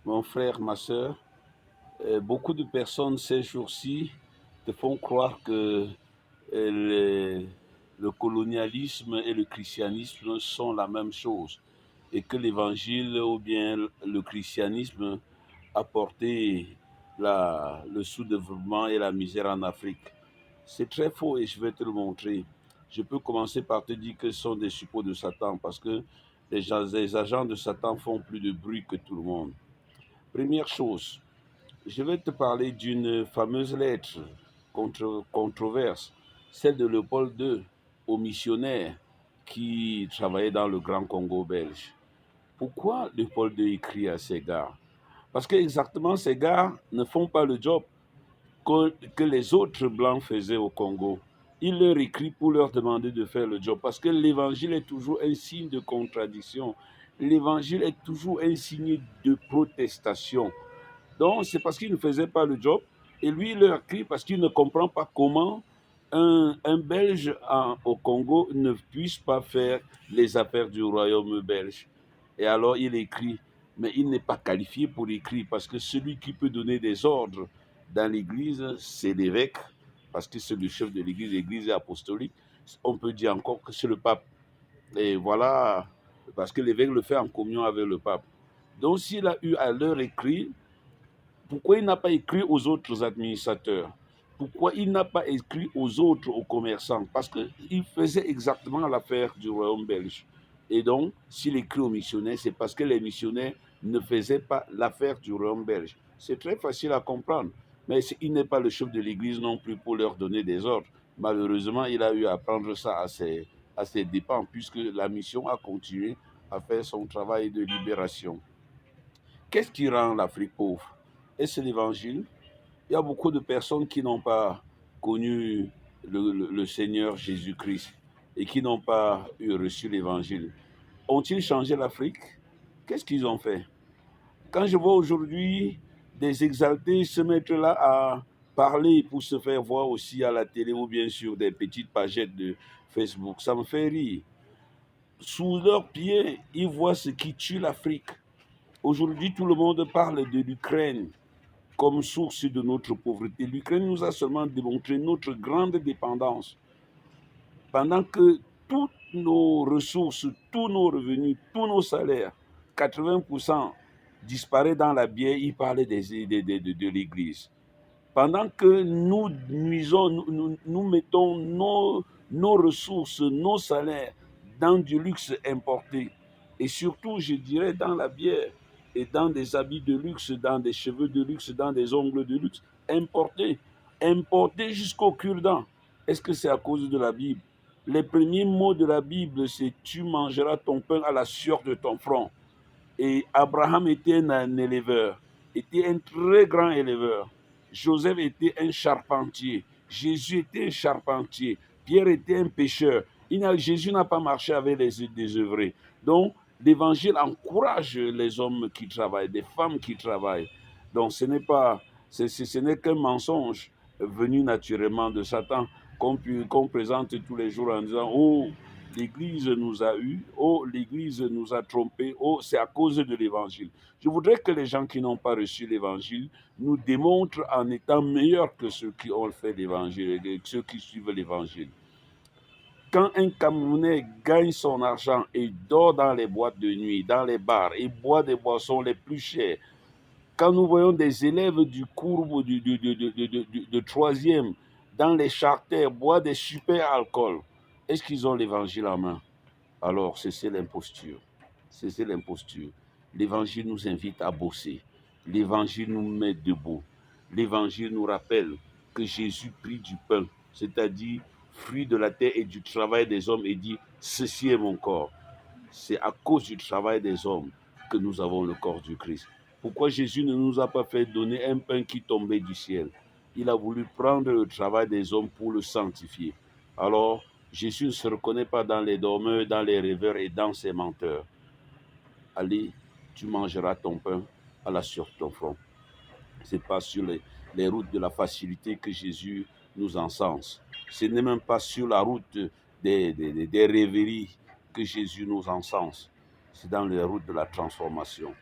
Mon frère, ma sœur, beaucoup de personnes ces jours-ci te font croire que le, le colonialisme et le christianisme sont la même chose et que l'évangile ou bien le christianisme a porté le sous-développement et la misère en Afrique. C'est très faux et je vais te le montrer. Je peux commencer par te dire que ce sont des suppôts de Satan parce que les agents de Satan font plus de bruit que tout le monde. Première chose, je vais te parler d'une fameuse lettre controverse, celle de Léopold II aux missionnaires qui travaillaient dans le Grand Congo belge. Pourquoi Léopold II écrit à ces gars? Parce que exactement ces gars ne font pas le job que les autres blancs faisaient au Congo. Il leur écrit pour leur demander de faire le job parce que l'évangile est toujours un signe de contradiction. L'évangile est toujours un signe de protestation. Donc, c'est parce qu'il ne faisait pas le job. Et lui, il leur crie parce qu'il ne comprend pas comment un Belge au Congo ne puisse pas faire les affaires du royaume belge. Et alors, il écrit, mais il n'est pas qualifié pour écrire parce que celui qui peut donner des ordres dans l'Église, c'est l'évêque, parce que c'est le chef de l'Église apostolique. On peut dire encore que c'est le pape. Et voilà, parce que l'évêque le fait en communion avec le pape. Donc, s'il a eu à leur écrire, pourquoi il n'a pas écrit aux autres administrateurs? Pourquoi il n'a pas écrit aux autres, aux commerçants? Parce qu'il faisait exactement l'affaire du royaume belge. Et donc, s'il écrit aux missionnaires, c'est parce que les missionnaires ne faisaient pas l'affaire du royaume belge. C'est très facile à comprendre. Mais il n'est pas le chef de l'Église non plus pour leur donner des ordres. Malheureusement, il a eu à prendre ça à ses dépens, puisque la mission a continué à faire son travail de libération. Qu'est-ce qui rend l'Afrique pauvre? Est-ce l'évangile? Il y a beaucoup de personnes qui n'ont pas connu le Seigneur Jésus-Christ et qui n'ont pas reçu l'évangile. Ont-ils changé l'Afrique? Qu'est-ce qu'ils ont fait? Quand je vois aujourd'hui des exaltés se mettre là à parler pour se faire voir aussi à la télé ou bien sur des petites pagettes de Facebook, ça me fait rire. Sous leurs pieds, ils voient ce qui tue l'Afrique. Aujourd'hui, tout le monde parle de l'Ukraine comme source de notre pauvreté. L'Ukraine nous a seulement démontré notre grande dépendance. Pendant que toutes nos ressources, tous nos revenus, tous nos salaires, 80% disparaît dans la bière, il parlait de l'Église. Pendant que nous nuisons, nous mettons nos ressources, nos salaires dans du luxe importé. Et surtout, je dirais, dans la bière et dans des habits de luxe, dans des cheveux de luxe, dans des ongles de luxe, importés. Importés jusqu'au cure-dent. Est-ce que c'est à cause de la Bible? Les premiers mots de la Bible, c'est tu mangeras ton pain à la sueur de ton front. Et Abraham était un éleveur, était un très grand éleveur. Joseph était un charpentier. Jésus était un charpentier. Pierre était un pêcheur. Jésus n'a pas marché avec les désœuvrés. Donc, l'évangile encourage les hommes qui travaillent, des femmes qui travaillent. Donc, ce n'est qu'un mensonge venu naturellement de Satan qu'on présente tous les jours en disant, oh, l'Église nous a eus, oh, l'Église nous a trompés, oh, c'est à cause de l'Évangile. Je voudrais que les gens qui n'ont pas reçu l'Évangile nous démontrent en étant meilleurs que ceux qui ont fait l'Évangile, ceux qui suivent l'Évangile. Quand un Camerounais gagne son argent et dort dans les boîtes de nuit, dans les bars, et boit des boissons les plus chères, quand nous voyons des élèves du cours de troisième dans les charters boire des super alcools, est-ce qu'ils ont l'évangile en main? Alors, cessez l'imposture. Cessez l'imposture. L'évangile nous invite à bosser. L'évangile nous met debout. L'évangile nous rappelle que Jésus prit du pain, c'est-à-dire fruit de la terre et du travail des hommes, et dit, ceci est mon corps. C'est à cause du travail des hommes que nous avons le corps du Christ. Pourquoi Jésus ne nous a pas fait donner un pain qui tombait du ciel? Il a voulu prendre le travail des hommes pour le sanctifier. Alors, Jésus ne se reconnaît pas dans les dormeurs, dans les rêveurs et dans ces menteurs. Allez, tu mangeras ton pain à la sur ton front. Ce n'est pas sur les routes de la facilité que Jésus nous encense. Ce n'est même pas sur la route des rêveries que Jésus nous encense. C'est dans les routes de la transformation.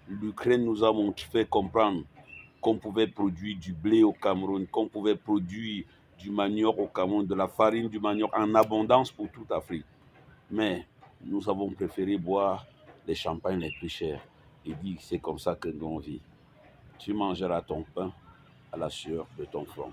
l'Ukraine nous a fait comprendre qu'on pouvait produire du blé au Cameroun, qu'on pouvait produire du manioc au Cameroun, de la farine du manioc en abondance pour toute l'Afrique. Mais nous avons préféré boire les champagnes les plus chers et dire que c'est comme ça que nous on vit. Tu mangeras ton pain à la sueur de ton front.